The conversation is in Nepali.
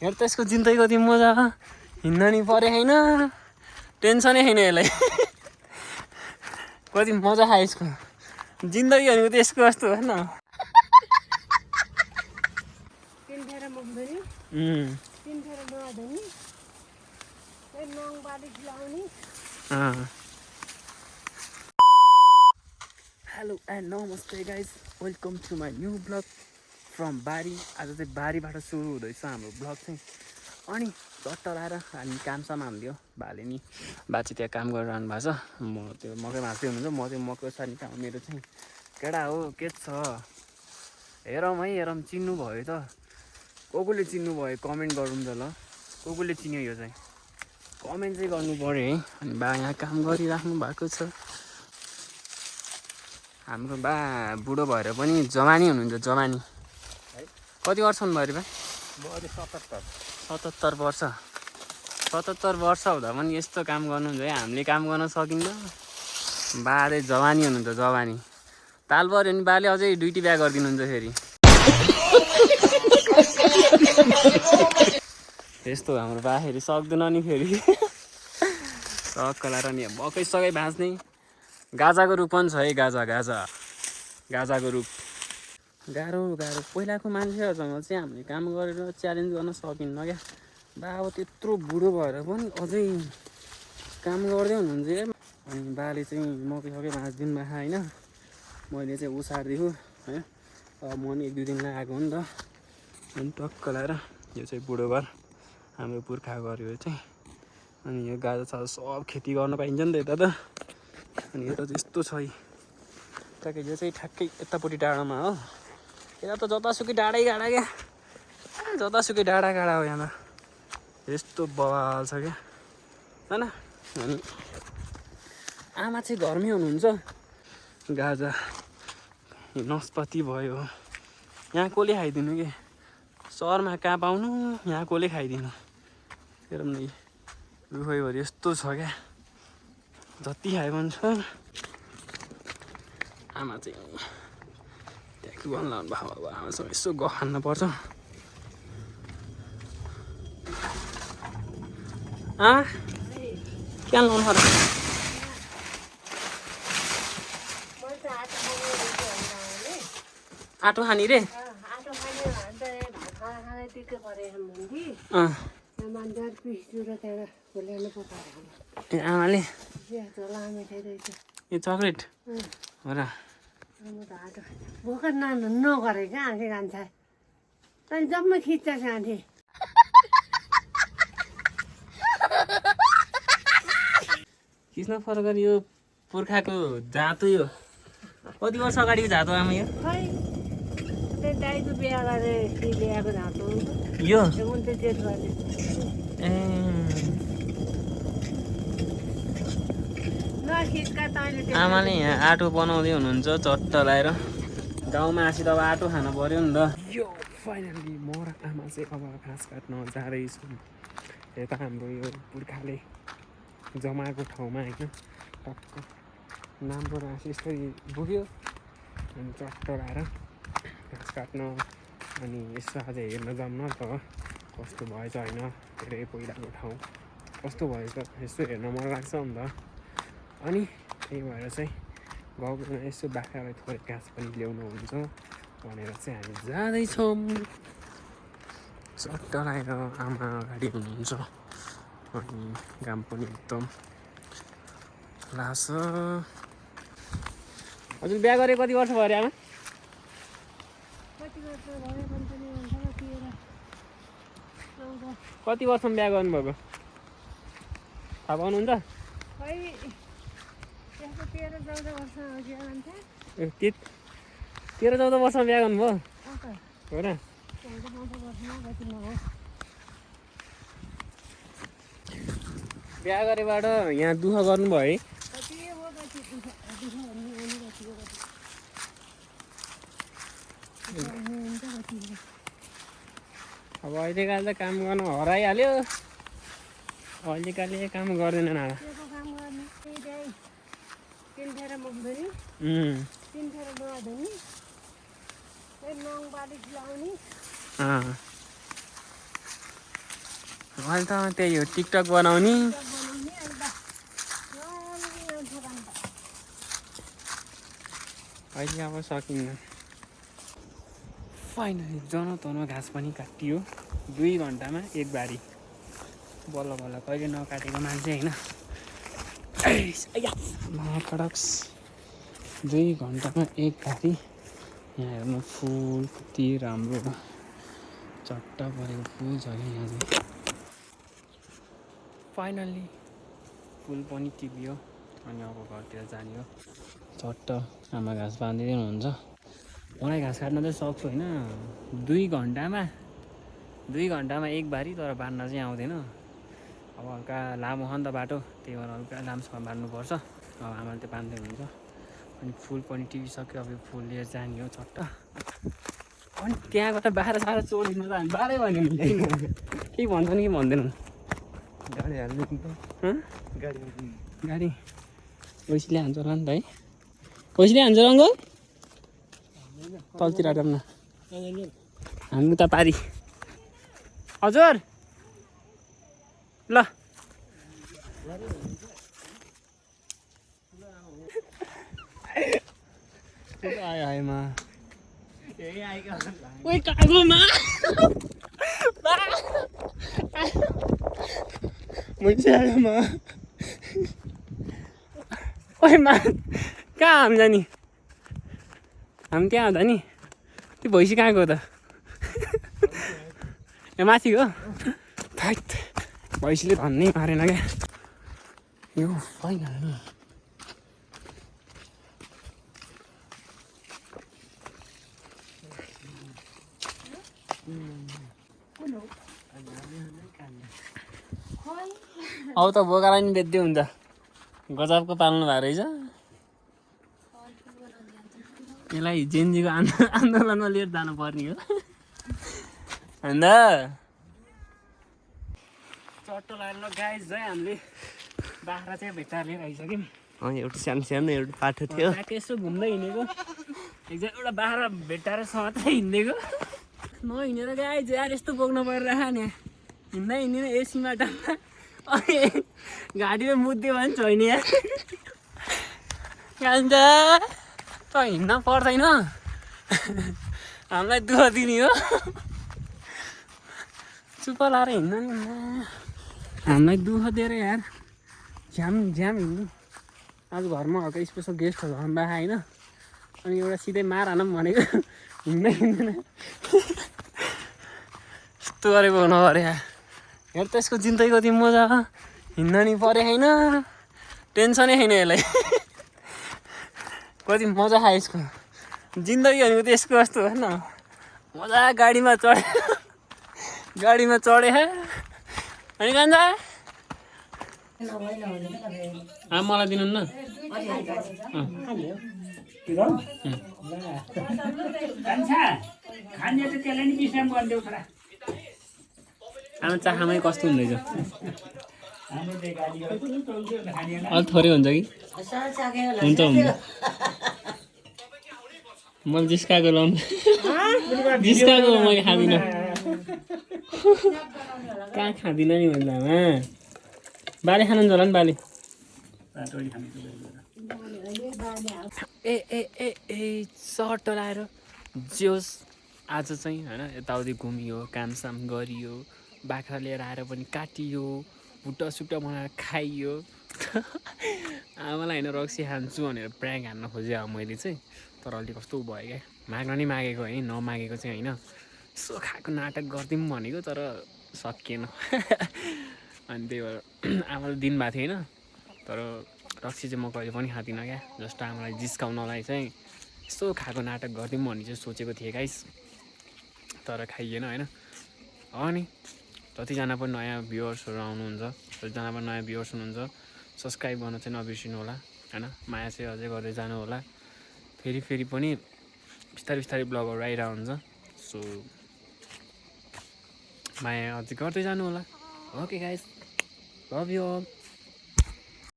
हेर त यसको जिन्दगी कति मजा हिँड्न नि परे होइन टेन्सनै छैन यसलाई कति मजा खायो यसको जिन्दगी भनेको त यसको जस्तो होइन हेलो एन्ड नमस्ते guys welcome to my new blog from बारी आज चाहिँ बारीबाट सुरु हुँदैछ हाम्रो ब्लग चाहिँ अनि चट्ट लाएर हामी कामसाम हालिदियो भाले नि बा चाहिँ त्यहाँ काम गरिरहनु भएको छ म त्यो मकै भाँच्दै हुनुहुन्छ म चाहिँ मकै सानी काम मेरो चाहिँ केटा हो के छ हेरौँ है हेरौँ चिन्नु भयो त कसले चिन्नु भयो कमेन्ट गरौँ त ल कसले चिन्यो यो चाहिँ कमेन्ट चाहिँ गर्नु पऱ्यो है अनि बा यहाँ काम गरिराख्नु भएको छ हाम्रो बा बुढो भएर पनि जवानी हुनुहुन्छ जवानी कति वर्ष हुनुभयो अरे बा 77 वर्ष 77 वर्ष हुँदा पनि यस्तो काम गर्नुहुन्छ है हामीले काम गर्न सकिन्न बा चाहिँ जवानी हुनुहुन्छ जवानी ताल पऱ्यो भने बाले अझै ड्युटी बिहा गरिदिनुहुन्छ फेरि यस्तो हाम्रो बा फेरि सक्दैन नि फेरि सक्कला र नि मकै सकै भाँच्ने गाजाको रुख पनि छ है गाजाको रुख गाह्रो पहिलाको मान्छेहरूसँग चाहिँ हामीले काम गरेर च्यालेन्ज गर्न सकिन्न क्या बा अब त्यत्रो बुढो भएर पनि अझै काम गर्दै हुनुहुन्छ अनि बाले चाहिँ मकै सकै भाँचिदिनु भएको होइन मैले चाहिँ उसारिदिएको है अब म नि 1-2 दिन आएको हो नि त अनि टक्क लाएर यो चाहिँ बुढो घर हाम्रो पुर्खा घर यो चाहिँ अनि यो गाजा छ सब खेती गर्न पाइन्छ नि त यता त अनि यता चाहिँ यस्तो छ है ट्याक्कै यो चाहिँ ठ्याक्कै यतापट्टि डाँडामा हो यता त जतासुकै डाँडै गाडा क्या जतासुकै डाँडा गाडा हो यहाँ त यस्तो बवाल छ क्या होइन अनि आमा चाहिँ घरमै हुनुहुन्छ गाजा नस्पति भयो यहाँ कसले खाइदिनु कि सहरमा कहाँ पाउनु यहाँ कसले खाइदिनु हेरौँ न रुखैभरि यस्तो छ क्या जति खायो भने छ आमा चाहिँ त्यहाँ के गर्नु लाउनु भएको अब आमासँग यसो गफ खान्न पर्छ आमा क्या लाउनु पर्छ आटो खाने रे ए आमाले ए चक्लेट हो र भोकर नगरे क्या आँखे कान्छ त्यहाँदेखि जम्मै खिच्छ साथी किन फरक यो पुर्खाको जातो यो कति वर्ष अगाडिको जातो आमा यो खै त्यही दाइको बिहा गरेर ल्याएको झाँटो यो ए आमाले यहाँ आटो बनाउँदै हुनुहुन्छ चट्ट लाएर गाउँमा आसी त अब आटो खानु पर्यो नि त यो फाइनली म र आमा चाहिँ अब घाँस काट्न जाँदैछौँ यता हाम्रो यो पुर्खाले जमाएको ठाउँमा होइन टक्क नामको घाँस यस्तै बोक्यो अनि चट्ट लाएर घाँस काट्न अनि यसो आज हेर्न जाऊँ न त कस्तो भएछ होइन धेरै पहिलाको ठाउँ कस्तो भएछ यसो हेर्न मन लाग्छ नि त अनि त्यही भएर चाहिँ गाउँमा यसो बाख्रालाई थोरै घाँस पनि ल्याउनु हुन्छ भनेर चाहिँ हामी जाँदैछौँ चट्ट लगाएर आमा अगाडि हुनुहुन्छ अनि घाम पनि एकदम लाग्छ हजुर बिहा गरे कति वर्ष भयो अरे आमा कति वर्षमा बिहा गर्नुभएको थाहा पाउनुहुन्छ 13-14 वर्षमा बिहा गर्नुभयो हो र बिहा गरेबाट यहाँ दुःख गर्नुभयो है अब अहिलेकाले त काम गर्न हराइहाल्यो अहिलेकाले काम गर्दैनन् होला अहिले त त्यही हो टिकटक बनाउने अहिले अब सकिन्न फाइनली जनतन घाँस पनि काटियो 2 घन्टामा एक बारी बल्ल बल्ल कहिले नकाटेको मान्छे होइन कडक्स 2 घन्टामा एक बारी यहाँ हेर्नु फुल कति राम्रो चट्ट परेको फुल छ कि यहाँ चाहिँ फाइनल्ली फुल पनि टिप्यो अनि अब घरतिर जाने हो चट्ट आमा घाँस बाँधिँदै हुनुहुन्छ मलाई घाँस काट्न चाहिँ सक्छु होइन 2 घन्टामा एक बारी तर बाँध्न चाहिँ आउँदैन अब हल्का लामो हो नि त बाटो त्यही भएर हल्का लामोसँग बाँध्नुपर्छ अब आमाले त्यो बाँध्दै हुन्छ अनि फुल पनि टिपिसक्यो अब यो फुल लिएर जाने हो चट्ट अनि त्यहाँबाट बाह्र साह्रो चोरिनु त हामी बाह्रै भन्यो नि केही भन्छन् कि भन्दैनन् गाडी हाल्नु गाडी ओइसीले हान्छ होला नि त है ओइसीले हान्छ र अङ्कल तलतिर आराम न हान्नु त पारी हजुर ल आयो आयोमा ओइ कागोमा मुझे आयोमा ओइ मा कहाँ हामी जाने हामी त्यहाँ हुँदा नि त्यो भैँसी कहाँको हो त ए माथि हो थैट भैँसीले धन्नै मारेन क्या यो फाइनल अब त बोकालाई नि बेच्दै हुन्छ गजबको पाल्नु भएको रहेछ यसलाई जेनजीको आन्दोलनमा लिएर जानु पर्ने हो अन्त चट्टो लागेर गाइस है हामीले बाख्रा चाहिँ भेट्टा लिएर आइसक्यौँ एउटा सानो एउटा पाठो थियो यसो घुम्दै हिँडेको एउटा बाख्रा भेट्टाएर समात्रै हिँडेको नहिँडेर गाइस यार यस्तो बोक्नु परिरहेको नि हिँड्दा हिँड्दैन एसीमा टाढा अनि गाडीमा मुद्दियो भने छैन यार कान्छ त हिँड्न पर्दैन हामीलाई दुःख दिने हो चुप लाएर हिँड्नु नि हामीलाई दुःख दिएर यार झ्याम हिँड्नु आज घरमा हल्का स्पेसल गेस्टहरू आउँदा होइन अनि एउटा सिधै मार हानौँ भनेको हिँड्दै हिँड्दैन यस्तो गरेको हुनु पऱ्यो यार हेर त्यसको जिन्दगी कति मजा हिँड्न नि पऱ्यो होइन टेन्सनै छैन यसलाई कति मजा खायो यसको जिन्दगी भनेको त यसको जस्तो हो न मजा गाडीमा चढे अनि कान्छ मलाई दिनु न आमा चाखामै कस्तो हुँदैछ अलिक थोरै हुन्छ कि हुन्छ मैले जिस्काएको लाउनु जिस्काएको मैले खाँदिनँ कहाँ खाँदिनँ नि मैले आमा बाले खानुहुन्छ होला नि बाले ए सर्ट लाएर जोस् आज चाहिँ होइन यताउति घुमियो कामसाम गरियो बाख्रा लिएर आएर पनि काटियो भुट्टा सुट्टा बनाएर खाइयो आमालाई होइन रक्सी खान्छु भनेर प्र्याङ्क हान्न खोजेँ अब मैले चाहिँ तर अलि कस्तो भयो क्या माग्न नि मागेको है नमागेको चाहिँ होइन यसो खाएको नाटक गरिदिउँ भनेको तर सकिएन अनि त्यही भएर आमाले दिनुभएको थियो होइन तर रक्सी चाहिँ म कहिले पनि खाँदिनँ क्या जस्तो आमालाई जिस्काउनलाई चाहिँ यस्तो खाएको नाटक गरिदिउँ भन्ने चाहिँ सोचेको थिएँ गाइस तर खाइएन होइन हो नि जतिजना पनि नयाँ भ्युवर्सहरू आउनुहुन्छ जतिजना पनि नयाँ भ्युवर्स हुनुहुन्छ सब्सक्राइब गर्न चाहिँ नबिर्सिनु होला होइन माया चाहिँ अझै गर्दै जानु होला फेरि पनि बिस्तारै ब्लगहरू आइरहेको हुन्छ सो माया अझै गर्दै जानु होला okay guys love you all